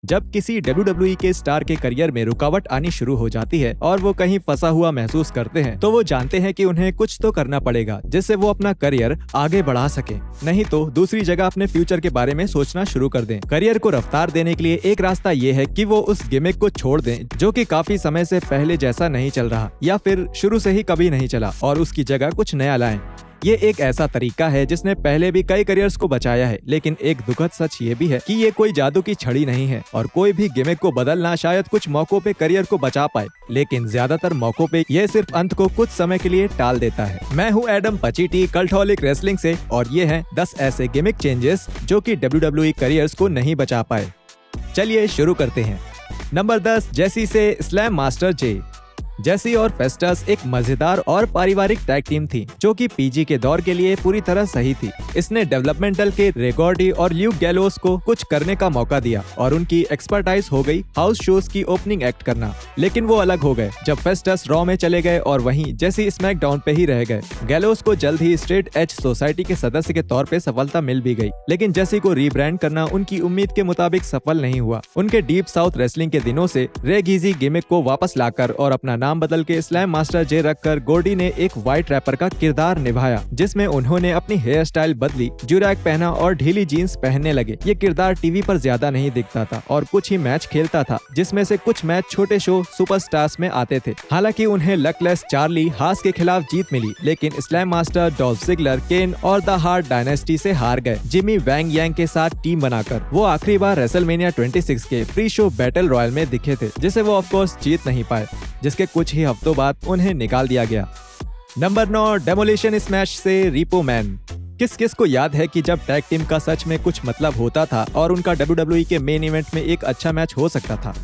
जब किसी WWE के स्टार के करियर में रुकावट आनी शुरू हो जाती है और वो कहीं फंसा हुआ महसूस करते हैं, तो वो जानते हैं कि उन्हें कुछ तो करना पड़ेगा जिससे वो अपना करियर आगे बढ़ा सके, नहीं तो दूसरी जगह अपने फ्यूचर के बारे में सोचना शुरू कर दें। करियर को रफ्तार देने के लिए एक रास्ता ये है कि वो उस गिमिक को छोड़ दें जो कि काफी समय से पहले जैसा नहीं चल रहा या फिर शुरू से ही कभी नहीं चला, और उसकी जगह कुछ नया लाएं। ये एक ऐसा तरीका है जिसने पहले भी कई करियर्स को बचाया है, लेकिन एक दुखद सच ये भी है कि ये कोई जादू की छड़ी नहीं है और कोई भी गिमिक को बदलना शायद कुछ मौकों पे करियर को बचा पाए, लेकिन ज्यादातर मौकों पे ये सिर्फ अंत को कुछ समय के लिए टाल देता है। मैं हूँ एडम पचीटी कल्टहॉलिक रेसलिंग से, और ये हैं 10 ऐसे गिमिक चेंजेस जो कि WWE करियर्स को नहीं बचा पाए। चलिए शुरू करते हैं। नंबर 10, जेसी से स्लैम मास्टर जे। जेसी और फेस्टस एक मजेदार और पारिवारिक टैग टीम थी जो कि पीजी के दौर के लिए पूरी तरह सही थी। इसने डेवलपमेंटल के रेगॉर्डी और ल्यूक गैलोस को कुछ करने का मौका दिया और उनकी एक्सपर्टाइज हो गई हाउस शोज की ओपनिंग एक्ट करना, लेकिन वो अलग हो गए जब फेस्टस रॉ में चले गए और वहीं जेसी स्मैकडाउन पे ही रह गए। गैलोस को जल्द ही स्ट्रेट एज सोसाइटी के सदस्य के तौर पे सफलता मिल भी गई, लेकिन जेसी को रीब्रांड करना उनकी उम्मीद के मुताबिक सफल नहीं हुआ। उनके डीप साउथ रेसलिंग के दिनों से रे गीजी गिमिक को वापस लाकर और अपना नाम बदल के स्लैम मास्टर जे रखकर गोल्डी ने एक व्हाइट रैपर का किरदार निभाया, जिसमें उन्होंने अपनी हेयर स्टाइल बदली, जुरैक पहना और ढीली जीन्स पहनने लगे। ये किरदार टीवी पर ज्यादा नहीं दिखता था और कुछ ही मैच खेलता था, जिसमें से कुछ मैच छोटे शो सुपरस्टार्स में आते थे। हालांकि उन्हें लकलेस चार्ली हास के खिलाफ जीत मिली, लेकिन स्लैम मास्टर डॉल्फ जिगलर, केन और द हार्ट डायनेस्टी से हार गए। जिमी वैंग यांग के साथ टीम बनाकर वो आखिरी बार रेसलमेनिया 26 के प्री शो बैटल रॉयल में दिखे थे, जिसे वो ऑफ कोर्स जीत नहीं पाए, जिसके कुछ ही हफ्तों बाद उन्हें निकाल दिया गया। नंबर 9, डेमोलिशन स्मैश से रिपो मैन। किस किस को याद है कि जब टैग टीम का सच में कुछ मतलब होता था और उनका WWE के मेन इवेंट में एक अच्छा मैच हो सकता था।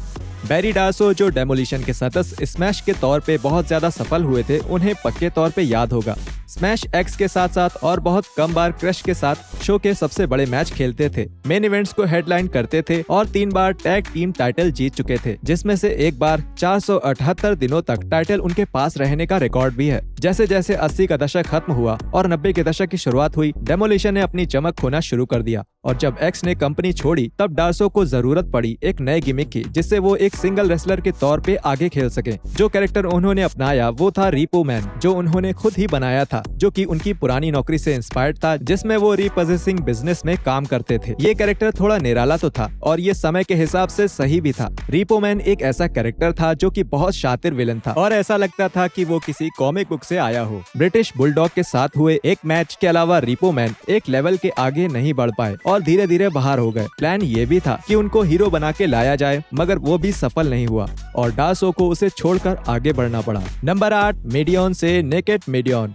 बैरी डार्सो, जो डेमोलिशन के सदस्य स्मैश के तौर पे बहुत ज्यादा सफल हुए थे, उन्हें पक्के तौर पे याद होगा। स्मैश एक्स के साथ साथ और बहुत कम बार क्रश के साथ शो के सबसे बड़े मैच खेलते थे, मेन इवेंट्स को हेडलाइन करते थे और 3 बार टैग टीम टाइटल जीत चुके थे, जिसमें से एक बार 478 दिनों तक टाइटल उनके पास रहने का रिकॉर्ड भी है। जैसे जैसे 80 का दशक खत्म हुआ और 90 के दशक की शुरुआत हुई, डेमोलिशन ने अपनी चमक खोना शुरू कर दिया, और जब एक्स ने कंपनी छोड़ी तब डार्सो को जरूरत पड़ी एक नए गिमिक की, जिससे वो एक सिंगल रेसलर के तौर पे आगे खेल सके। जो कैरेक्टर उन्होंने अपनाया वो था रिपो मैन, जो उन्होंने खुद ही बनाया था, जो कि उनकी पुरानी नौकरी से इंस्पायर्ड था, जिसमें वो रीपोजेसिंग बिजनेस में काम करते थे। ये कैरेक्टर थोड़ा निराला तो था और ये समय के हिसाब से सही भी था। रिपो मैन एक ऐसा कैरेक्टर था जो कि बहुत शातिर विलन था और ऐसा लगता था कि वो किसी कॉमिक बुक से आया हो। ब्रिटिश बुलडॉग के साथ हुए एक मैच के अलावा रिपो मैन एक लेवल के आगे नहीं बढ़ पाए और धीरे धीरे बाहर हो गए। प्लान ये भी था कि उनको हीरो बना के लाया जाए, मगर वो भी सफल नहीं हुआ और डार्सो को उसे छोड़कर आगे बढ़ना पड़ा। नंबर 8, मीडियन से नेकेड मीडियन।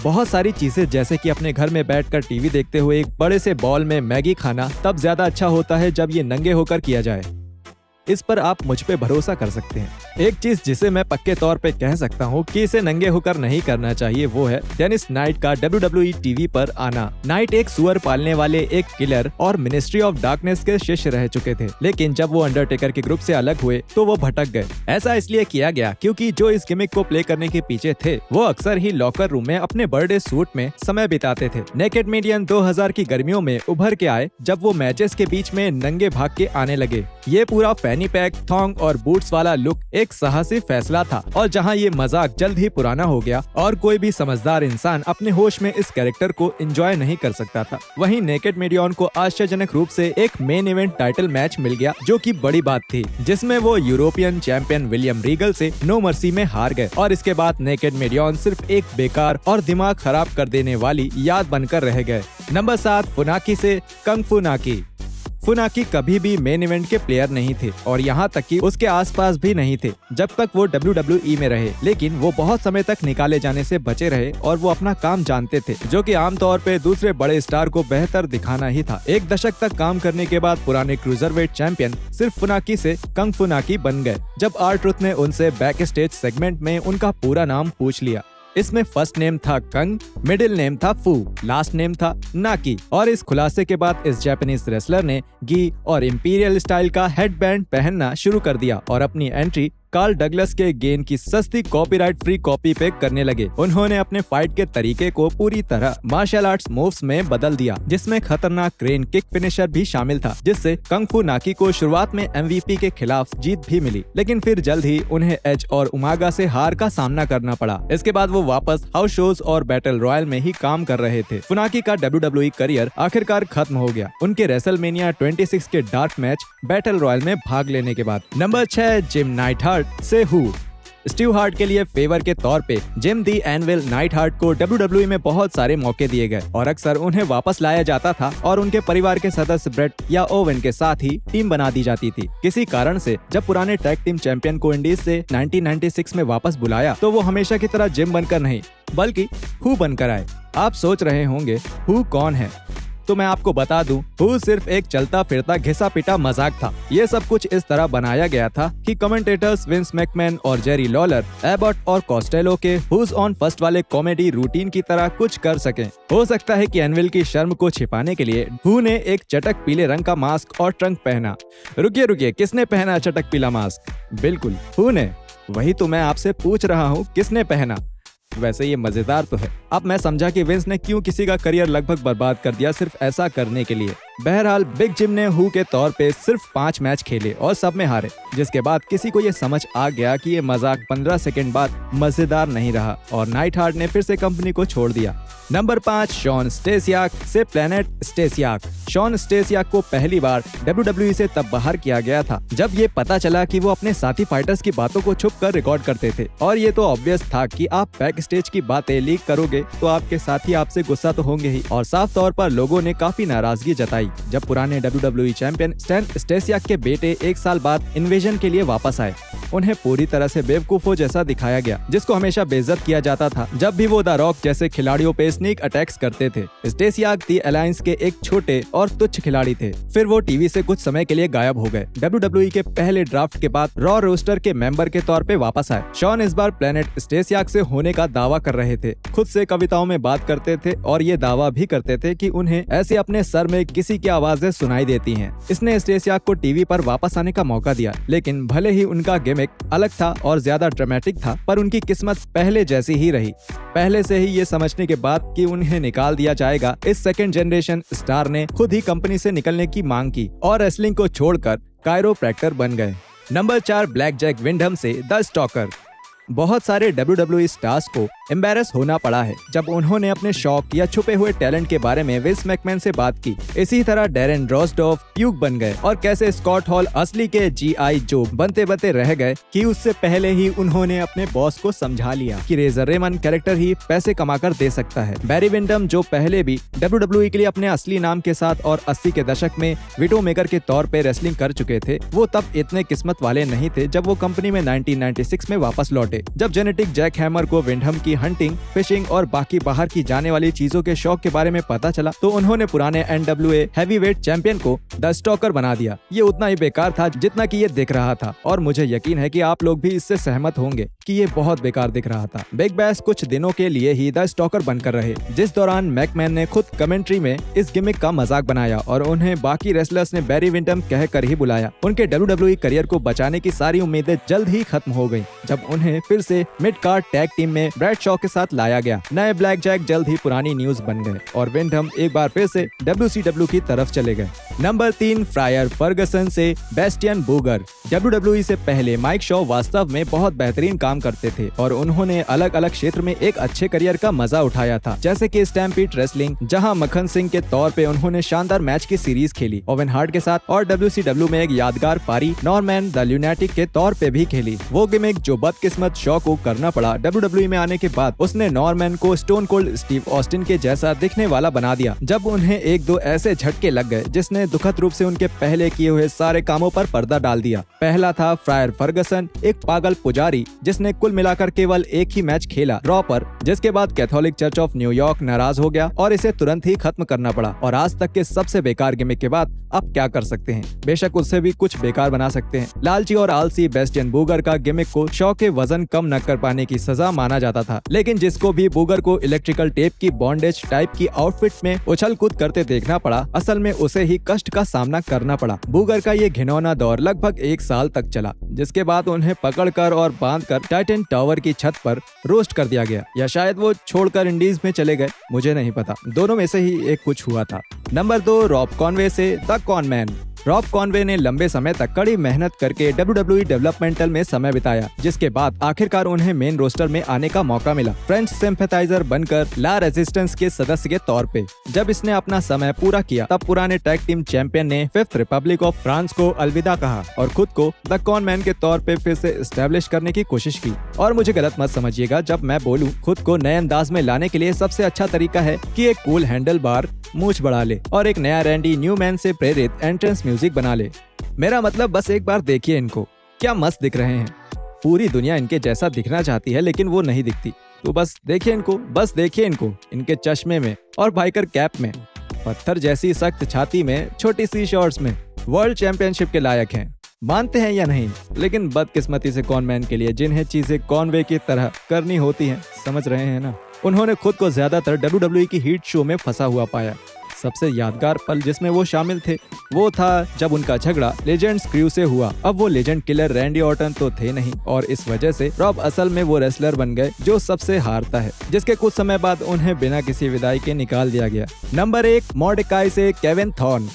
बहुत सारी चीजें, जैसे कि अपने घर में बैठकर टीवी देखते हुए एक बड़े से बॉल में मैगी खाना, तब ज्यादा अच्छा होता है जब ये नंगे होकर किया जाए। इस पर आप मुझ पे भरोसा कर सकते हैं। एक चीज जिसे मैं पक्के तौर पे कह सकता हूँ कि इसे नंगे होकर नहीं करना चाहिए, वो है डेनिस नाइट का WWE टीवी पर आना। नाइट एक सुअर पालने वाले एक किलर और मिनिस्ट्री ऑफ डार्कनेस के शिष्य रह चुके थे, लेकिन जब वो अंडरटेकर के ग्रुप से अलग हुए तो वो भटक गए। ऐसा इसलिए किया गया क्योंकि जो इस गिमिक को प्ले करने के पीछे थे वो अक्सर ही लॉकर रूम में अपने बर्थडे सूट में समय बिताते थे। नेकेड मीडियन 2000 की गर्मियों में उभर के आए जब वो मैचेस के बीच में नंगे भाग के आने लगे। ये पूरा फैनी पैक, थॉन्ग और बूट्स वाला लुक एक साहसी फैसला था, और जहां ये मजाक जल्द ही पुराना हो गया और कोई भी समझदार इंसान अपने होश में इस कैरेक्टर को एंजॉय नहीं कर सकता था। वहीं नेकेड मीडियन को आश्चर्यजनक रूप से एक मेन इवेंट टाइटल मैच मिल गया, जो कि बड़ी बात थी, जिसमें वो यूरोपियन चैंपियन विलियम रीगल से नो मर्सी में हार गए, और इसके बाद नेकेड मीडियन सिर्फ एक बेकार और दिमाग खराब कर देने वाली याद बनकर रह गए। नंबर 7, फुनाकी से कंग फू नाकी। फुनाकी कभी भी मेन इवेंट के प्लेयर नहीं थे और यहाँ तक कि उसके आसपास भी नहीं थे जब तक वो WWE में रहे, लेकिन वो बहुत समय तक निकाले जाने से बचे रहे और वो अपना काम जानते थे, जो कि आमतौर पे दूसरे बड़े स्टार को बेहतर दिखाना ही था। एक दशक तक काम करने के बाद पुराने क्रूजरवेट चैंपियन सिर्फ फुनाकी से कंग फुनाकी बन गए, जब R-Truth ने उनसे बैक स्टेज सेगमेंट में उनका पूरा नाम पूछ लिया। इसमें फर्स्ट नेम था कंग, मिडिल नेम था फू, लास्ट नेम था नाकी, और इस खुलासे के बाद इस जापानीज रेसलर ने गी और इंपीरियल स्टाइल का हेडबैंड पहनना शुरू कर दिया और अपनी एंट्री कार्ल डगलस के गेन की सस्ती कॉपीराइट फ्री कॉपी पे करने लगे। उन्होंने अपने फाइट के तरीके को पूरी तरह मार्शल आर्ट्स मूव्स में बदल दिया, जिसमें खतरनाक क्रेन किक फिनिशर भी शामिल था, जिससे कंग फू नाकी को शुरुआत में MVP के खिलाफ जीत भी मिली, लेकिन फिर जल्द ही उन्हें एज और उमागा से हार का सामना करना पड़ा। इसके बाद वो वापस हाउस शोज और बैटल रॉयल में ही काम कर रहे थे। फुनाकी का WWE करियर आखिरकार खत्म हो गया उनके रेसलमेनिया 26 के डार्क मैच बैटल रॉयल में भाग लेने के बाद। नंबर 6 जिम नाइटहार्ट से हु। स्टीव हार्ट के लिए फेवर के तौर पे जिम दी एनविल नाइटहार्ट को WWE में बहुत सारे मौके दिए गए और अक्सर उन्हें वापस लाया जाता था और उनके परिवार के सदस्य ब्रेट या ओवेन के साथ ही टीम बना दी जाती थी। किसी कारण से जब पुराने टैग टीम चैंपियन को इंडीज से 1996 में वापस बुलाया तो वो हमेशा की तरह जिम बनकर नहीं बल्कि हु बनकर आए। आप सोच रहे होंगे हु कौन है, तो मैं आपको बता दूं, हु सिर्फ एक चलता फिरता घिसा पिटा मजाक था। ये सब कुछ इस तरह बनाया गया था कि कमेंटेटर्स विंस मैकमैन और जेरी लॉलर, एबॉट और कॉस्टेलो के हुज ऑन फर्स्ट वाले कॉमेडी रूटीन की तरह कुछ कर सकें। हो सकता है कि एनविल की शर्म को छिपाने के लिए हु ने एक चटक पीले रंग का मास्क और ट्रंक पहना। रुकिए, किसने पहना चटक पीला मास्क? बिल्कुल हु ने। वही तो मैं आपसे पूछ रहा हूँ, किसने पहना? वैसे ये मजेदार तो है। अब मैं समझा कि विंस ने क्यों किसी का करियर लगभग बर्बाद कर दिया सिर्फ ऐसा करने के लिए। बहरहाल बिग जिम ने हु के तौर पे सिर्फ 5 मैच खेले और सब में हारे, जिसके बाद किसी को ये समझ आ गया कि ये मजाक 15 सेकंड बाद मजेदार नहीं रहा और नाइटहार्ट ने फिर से कंपनी को छोड़ दिया। नंबर 5 शॉन स्टेसियाक से प्लेनेट स्टेसियाक। शॉन स्टेसियाक को पहली बार WWE से तब बाहर किया गया था जब ये पता चला कि वो अपने साथी फाइटर्स की बातों को छुप कर रिकॉर्ड करते थे और ये तो ऑब्वियस था कि आप बैक स्टेज की बातें लीक करोगे तो आपके साथी आपसे गुस्सा तो होंगे ही। और साफ तौर पर लोगों ने काफी नाराजगी जताई जब पुराने WWE चैंपियन स्टैन स्टेसियाक के बेटे 1 साल बाद इन्वेजन के लिए वापस आए। उन्हें पूरी तरह से बेवकूफों जैसा दिखाया गया, जिसको हमेशा बेइज्जत किया जाता था जब भी वो द रॉक जैसे खिलाड़ियों पे स्नीक अटैक्स करते थे। स्टेसियाक दी अलायंस के एक छोटे और तुच्छ खिलाड़ी थे। फिर वो टीवी से कुछ समय के लिए गायब हो गए। WWE के पहले ड्राफ्ट के बाद रॉ रोस्टर के मेंबर के तौर पे वापस आए। शॉन इस बार प्लेनेट स्टेसियाक से होने का दावा कर रहे थे। खुद से कविताओं में बात करते थे और ये दावा भी करते थे कि उन्हें ऐसे अपने सर में किसी की आवाजें सुनाई देती हैं। इसने स्टेसियाक को टीवी पर वापस आने का मौका दिया, लेकिन भले ही उनका गिमिक अलग था और ज्यादा ड्रामेटिक था, पर उनकी किस्मत पहले जैसी ही रही। पहले से ही ये समझने के बाद कि उन्हें निकाल दिया जाएगा, इस सेकंड जनरेशन स्टार ने खुद ही कंपनी से निकलने की मांग की और रेसलिंग को छोड़कर कायरोप्रैक्टर बन गए। नंबर 4 ब्लैक जैक विंडहम से द स्टॉकर। बहुत सारे WWE स्टार्स को एम्बैरस होना पड़ा है जब उन्होंने अपने शौक या छुपे हुए टैलेंट के बारे में विंस मैकमैन से बात की। इसी तरह डेरेन ड्रॉसडॉफ प्यूक बन गए और कैसे स्कॉट हॉल असली के GI जो बनते बनते रह गए कि उससे पहले ही उन्होंने अपने बॉस को समझा लिया कि रेजर रेमन कैरेक्टर ही पैसे कमाकर दे सकता है। बैरी विंडम जो पहले भी WWE के लिए अपने असली नाम के साथ और 80 के दशक में विडो मेकर के तौर पे रेसलिंग कर चुके थे, वो तब इतने किस्मत वाले नहीं थे जब वो कंपनी में 1996 में वापस लौटे। जब जेनेटिक जैक हैमर को विंडहम की हंटिंग, फिशिंग और बाकी बाहर की जाने वाली चीजों के शौक के बारे में पता चला तो उन्होंने पुराने NWA हैवीवेट चैंपियन को द स्टॉकर बना दिया। ये उतना ही बेकार था जितना कि ये दिख रहा था और मुझे यकीन है कि आप लोग भी इससे सहमत होंगे कि ये बहुत बेकार दिख रहा था। बिग बैश कुछ दिनों के लिए ही द स्टॉकर बनकर रहे, जिस दौरान मैकमैन ने खुद कमेंट्री में इस गिमिक का मजाक बनाया और उन्हें बाकी रेसलर्स ने बैरी विंडम कहकर ही बुलाया। उनके WWE करियर को बचाने की सारी उम्मीदें जल्द ही खत्म हो गयी जब उन्हें फिर से मिड कार्ड टैग टीम में ब्रैड शॉ के साथ लाया गया। नए ब्लैक जैक जल्द ही पुरानी न्यूज बन गए और विंडहम एक बार फिर से WCW की तरफ चले गए। नंबर 3 फ्रायर फर्गसन से बेस्टियन बूगर। WWE से पहले माइक शॉ वास्तव में बहुत बेहतरीन काम करते थे और उन्होंने अलग अलग क्षेत्र में एक अच्छे करियर का मजा उठाया था, जैसे कि स्टैम्पीड रेसलिंग जहां मक्खन सिंह के तौर पे उन्होंने शानदार मैच की सीरीज खेली ओवेन हार्ट के साथ, और WCW में एक यादगार पारी नॉर्मैन द ल्यूनेटिक के तौर पे भी खेली। वो गिमिक जो बदकिस्मत शॉ को करना पड़ा WWE में आने के बाद, उसने नॉर्मैन को स्टोन कोल्ड स्टीव ऑस्टिन के जैसा दिखने वाला बना दिया जब उन्हें एक दो ऐसे झटके लग गए जिसने दुखद रूप से उनके पहले किए हुए सारे कामों पर पर्दा डाल दिया। पहला था फ्रायर फर्गसन, एक पागल पुजारी जिसने कुल मिलाकर केवल एक ही मैच खेला रॉ पर, जिसके बाद कैथोलिक चर्च ऑफ न्यूयॉर्क नाराज हो गया और इसे तुरंत ही खत्म करना पड़ा। और आज तक के सबसे बेकार गिमिक के बाद अब क्या कर सकते हैं, बेशक उससे भी कुछ बेकार बना सकते हैं। लालची और आलसी बेस्टियन बूगर का गिमिक को शॉ के वजन कम न कर पाने की सजा माना जाता था, था, लेकिन जिसको भी बूगर को इलेक्ट्रिकल टेप की बॉन्डेज टाइप की आउटफिट में उछल कूद करते देखना पड़ा, असल में उसे ही कष्ट का सामना करना पड़ा। बूगर का ये घिनौना दौर लगभग 1 साल तक चला, जिसके बाद उन्हें पकड़कर और बांधकर टाइटन टावर की छत पर रोस्ट कर दिया गया, या शायद वो छोड़कर इंडीज में चले गए, मुझे नहीं पता। दोनों में से ही एक कुछ हुआ था। नंबर 2, रॉब कॉनवे से the con man. Rob Conway ने लंबे समय तक कड़ी मेहनत करके WWE डेवलपमेंटल में समय बिताया, जिसके बाद आखिरकार उन्हें मेन रोस्टर में आने का मौका मिला, फ्रेंच सिंपैथाइजर बनकर ला रेजिस्टेंस के सदस्य के तौर पे। जब इसने अपना समय पूरा किया, तब पुराने टैग टीम चैंपियन ने फिफ्थ रिपब्लिक ऑफ फ्रांस को अलविदा कहा और खुद को द कॉन मैन के तौर पे फिर से एस्टेब्लिश करने की कोशिश की। और मुझे गलत मत समझिएगा जब मैं बोलूं, खुद को नए अंदाज में लाने के लिए सबसे अच्छा तरीका है कि एक कूल हैंडल बार मूछ बढ़ा ले और एक नया रैंडी न्यूमैन से प्रेरित एंट्रेंस म्यूजिक बना ले। मेरा मतलब बस एक बार देखिए इनको, क्या मस्त दिख रहे हैं। पूरी दुनिया इनके जैसा दिखना चाहती है, लेकिन वो नहीं दिखती। तो बस देखिए इनको, इनके चश्मे में और बाइकर कैप में, पत्थर जैसी सख्त छाती में, छोटी सी शॉर्ट्स में, वर्ल्ड चैंपियनशिप के लायक हैं। मानते हैं या नहीं, लेकिन बदकिस्मती से कॉनमैन के लिए जिन्हें चीजें कॉनवे की तरह करनी होती हैं, समझ रहे हैं ना, उन्होंने खुद को ज्यादातर WWE की हीट शो में फंसा हुआ पाया। सबसे यादगार पल जिसमें वो शामिल थे, वो था जब उनका झगड़ा लेजेंड्स क्रू से हुआ। अब वो लेजेंड किलर रैंडी ऑर्टन तो थे नहीं, और इस वजह से रॉब असल में वो रेसलर बन गए जो सबसे हारता है, जिसके कुछ समय बाद उन्हें बिना किसी विदाई के निकाल दिया गया। नंबर 1, मॉर्डेकाई से केविन थॉर्न।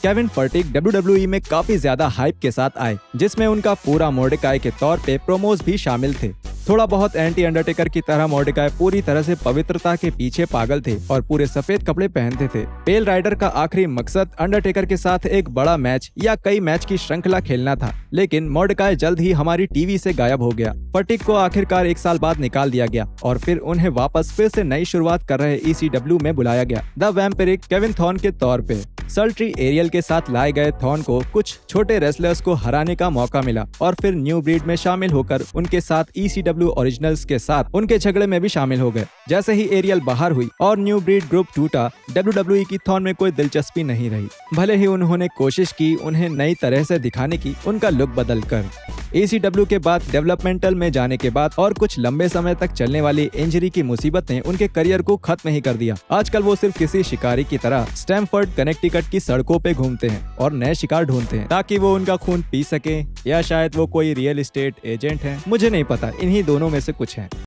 केविन फर्टिक WWE में काफी ज्यादा हाइप के साथ आए, जिसमें उनका पूरा मॉर्डेकाई के तौर पे प्रोमोज भी शामिल थे। थोड़ा बहुत एंटी अंडरटेकर की तरह मॉर्डेकाई पूरी तरह से पवित्रता के पीछे पागल थे और पूरे सफेद कपड़े पहनते थे। पेल राइडर का आखिरी मकसद अंडरटेकर के साथ एक बड़ा मैच या कई मैच की श्रृंखला खेलना था, लेकिन मॉर्डेकाई जल्द ही हमारी टीवी से गायब हो गया। फर्टिक को आखिरकार 1 साल बाद निकाल दिया गया और फिर उन्हें वापस फिर से नई शुरुआत कर रहे ECW में बुलाया गया, द वैम्पिरिक केविन थॉर्न के तौर पे। सल्ट्री एरियल के साथ लाए गए थॉर्न को कुछ छोटे रेसलर्स को हराने का मौका मिला और फिर न्यू ब्रीड में शामिल होकर उनके साथ ECW ओरिजिनल्स के साथ उनके झगड़े में भी शामिल हो गए। जैसे ही एरियल बाहर हुई और न्यू ब्रीड ग्रुप टूटा, WWE की थॉर्न में कोई दिलचस्पी नहीं रही। भले ही उन्होंने कोशिश की उन्हें नई तरह से दिखाने की, उनका लुक बदल कर। ECW के बाद डेवलपमेंटल में जाने के बाद और कुछ लंबे समय तक चलने वाली इंजरी की मुसीबत ने उनके करियर को खत्म ही कर दिया। आजकल वो सिर्फ किसी शिकारी की तरह स्टैमफोर्ड कनेक्टिकट की सड़कों पे घूमते हैं और नए शिकार ढूंढते हैं ताकि वो उनका खून पी सके, या शायद वो कोई रियल एस्टेट एजेंट है, मुझे नहीं पता, इन्हीं दोनों में से कुछ है।